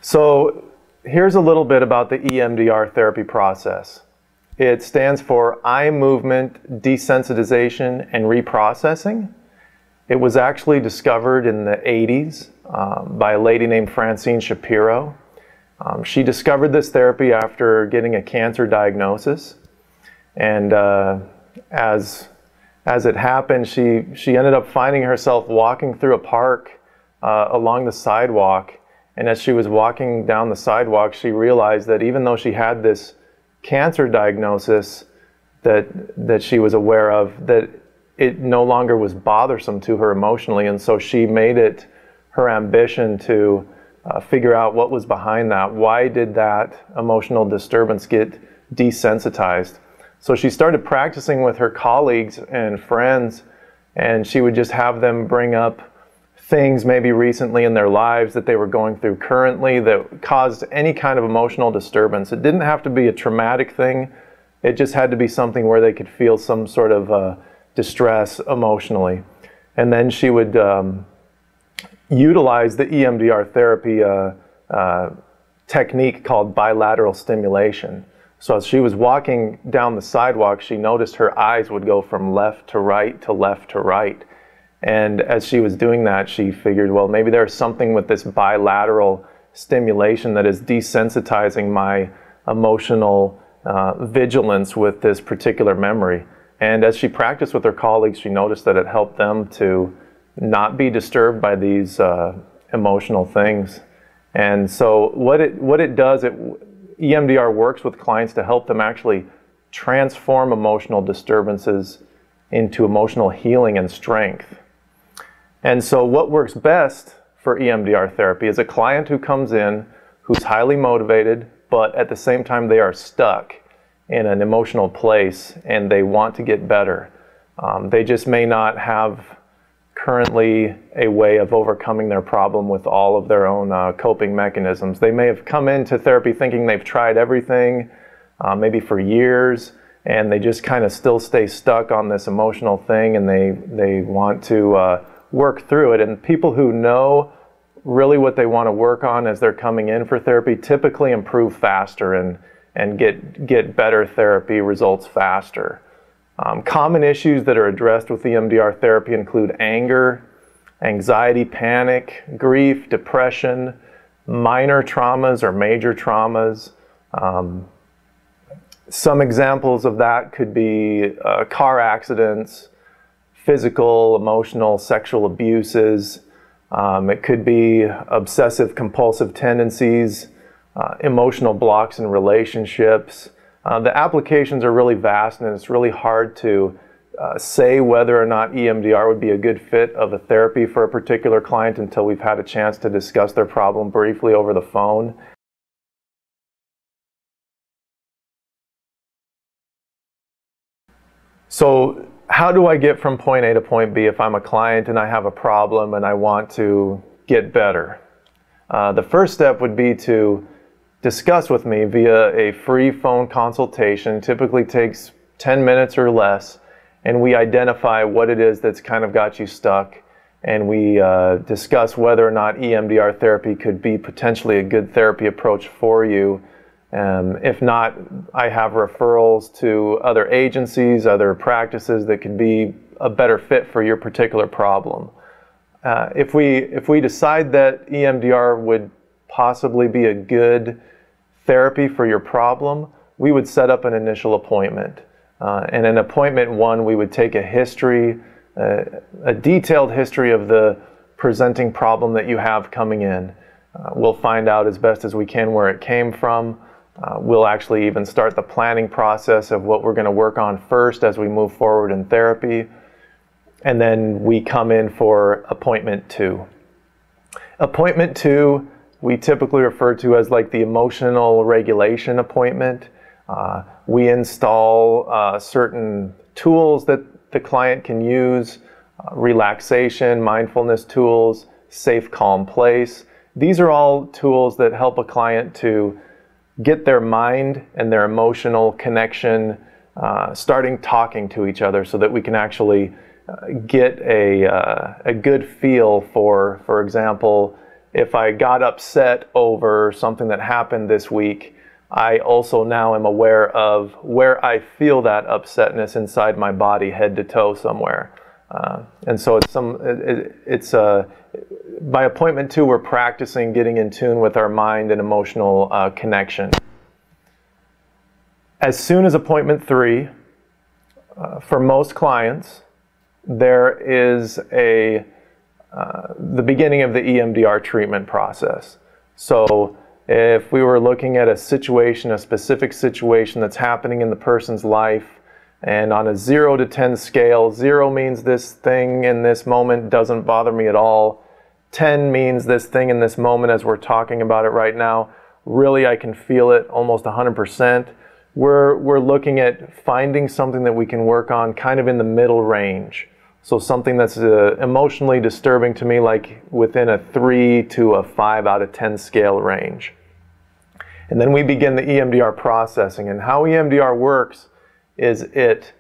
So here's a little bit about the EMDR therapy process. It stands for eye movement desensitization and reprocessing. It was actually discovered in the 80s by a lady named Francine Shapiro. She discovered this therapy after getting a cancer diagnosis. And as it happened, she ended up finding herself walking through a park along the sidewalk. And as she was walking down the sidewalk, she realized that even though she had this cancer diagnosis that she was aware of, that it no longer was bothersome to her emotionally. And so she made it her ambition to figure out what was behind that. Why did that emotional disturbance get desensitized? So she started practicing with her colleagues and friends, and she would just have them bring up things maybe recently in their lives that they were going through currently that caused any kind of emotional disturbance. It didn't have to be a traumatic thing. It just had to be something where they could feel some sort of distress emotionally. And then she would utilize the EMDR therapy technique called bilateral stimulation. So as she was walking down the sidewalk, she noticed her eyes would go from left to right to left to right. And as she was doing that, she figured, well, maybe there's something with this bilateral stimulation that is desensitizing my emotional vigilance with this particular memory. And as she practiced with her colleagues, she noticed that it helped them to not be disturbed by these emotional things. And so what it does, EMDR works with clients to help them actually transform emotional disturbances into emotional healing and strength. And so what works best for EMDR therapy is a client who comes in who's highly motivated, but at the same time they are stuck in an emotional place and they want to get better. They just may not have currently a way of overcoming their problem with all of their own coping mechanisms. They may have come into therapy thinking they've tried everything, maybe for years, and they just kind of still stay stuck on this emotional thing, and they want to work through it. And people who know really what they want to work on as they're coming in for therapy typically improve faster and get better therapy results faster. Common issues that are addressed with EMDR therapy include anger, anxiety, panic, grief, depression, minor traumas or major traumas. Some examples of that could be car accidents, physical, emotional, sexual abuses. It could be obsessive compulsive tendencies, emotional blocks in relationships. The applications are really vast, and it's really hard to say whether or not EMDR would be a good fit of a therapy for a particular client until we've had a chance to discuss their problem briefly over the phone. So how do I get from point A to point B if I'm a client and I have a problem and I want to get better? The first step would be to discuss with me via a free phone consultation. Typically takes 10 minutes or less, and we identify what it is that's kind of got you stuck, and we discuss whether or not EMDR therapy could be potentially a good therapy approach for you. If not, I have referrals to other agencies, other practices that could be a better fit for your particular problem. If we decide that EMDR would possibly be a good therapy for your problem, we would set up an initial appointment. And in appointment one, we would take a history, a detailed history of the presenting problem that you have coming in. We'll find out as best as we can where it came from. We'll actually even start the planning process of what we're going to work on first as we move forward in therapy. And then we come in for appointment two. Appointment two, we typically refer to as like the emotional regulation appointment. We install certain tools that the client can use, relaxation, mindfulness tools, safe, calm place. These are all tools that help a client to get their mind and their emotional connection starting talking to each other so that we can actually get a good feel for example, if I got upset over something that happened this week, I also now am aware of where I feel that upsetness inside my body, head to toe somewhere. And so by appointment 2, we're practicing getting in tune with our mind and emotional connection. As soon as appointment 3, for most clients, there is the beginning of the EMDR treatment process. So if we were looking at a specific situation that's happening in the person's life, and on a 0 to 10 scale, 0 means this thing in this moment doesn't bother me at all. 10 means this thing in this moment, as we're talking about it right now, really I can feel it almost 100%. We're looking at finding something that we can work on kind of in the middle range. So something that's emotionally disturbing to me, like within a 3 to a 5 out of 10 scale range. And then we begin the EMDR processing. And how EMDR works is it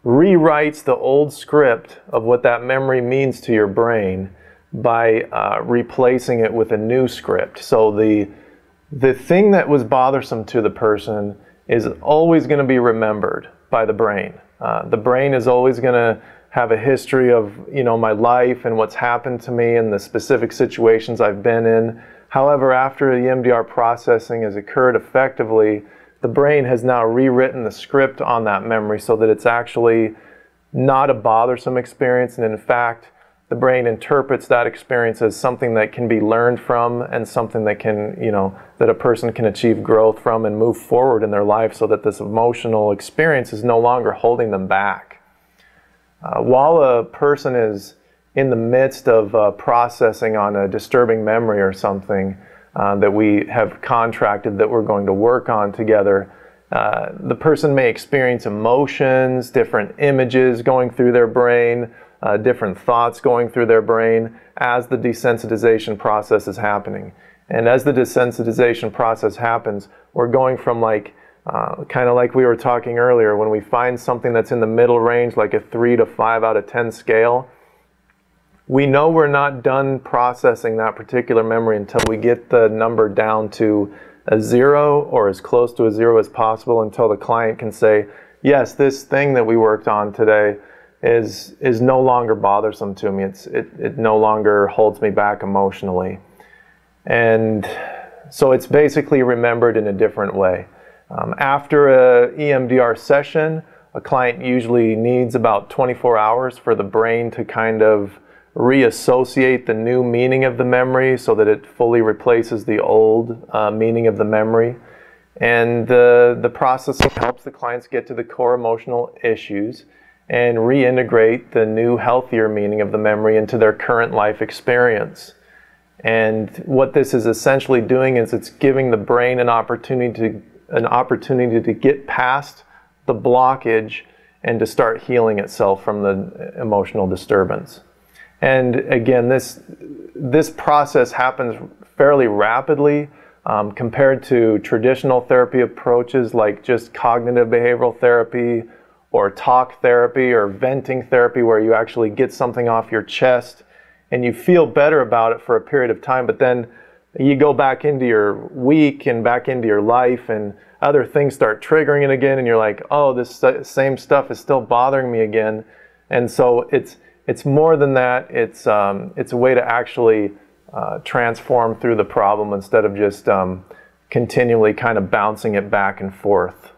rewrites the old script of what that memory means to your brain by replacing it with a new script. So the thing that was bothersome to the person is always going to be remembered by the brain. The brain is always going to have a history of, my life and what's happened to me and the specific situations I've been in. However, after the EMDR processing has occurred effectively, the brain has now rewritten the script on that memory so that it's actually not a bothersome experience, and in fact, the brain interprets that experience as something that can be learned from and something that can, that a person can achieve growth from and move forward in their life, so that this emotional experience is no longer holding them back. While a person is in the midst of processing on a disturbing memory or something that we have contracted that we're going to work on together, the person may experience emotions, different images going through their brain, different thoughts going through their brain as the desensitization process is happening. And as the desensitization process happens, we're going from kind of like we were talking earlier, when we find something that's in the middle range, like a 3 to 5 out of 10 scale, we know we're not done processing that particular memory until we get the number down to a 0 or as close to a 0 as possible, until the client can say, yes, this thing that we worked on today is no longer bothersome to me. It no longer holds me back emotionally. And so it's basically remembered in a different way. After a EMDR session, a client usually needs about 24 hours for the brain to kind of reassociate the new meaning of the memory so that it fully replaces the old meaning of the memory. And the processing helps the clients get to the core emotional issues and reintegrate the new, healthier meaning of the memory into their current life experience. And what this is essentially doing is it's giving the brain an opportunity to get past the blockage and to start healing itself from the emotional disturbance. And again, this process happens fairly rapidly compared to traditional therapy approaches like just cognitive behavioral therapy or talk therapy or venting therapy, where you actually get something off your chest and you feel better about it for a period of time, but then you go back into your week and back into your life and other things start triggering it again, and you're like, oh, this same stuff is still bothering me again. And so it's more than that. It's a way to actually transform through the problem instead of just continually kind of bouncing it back and forth.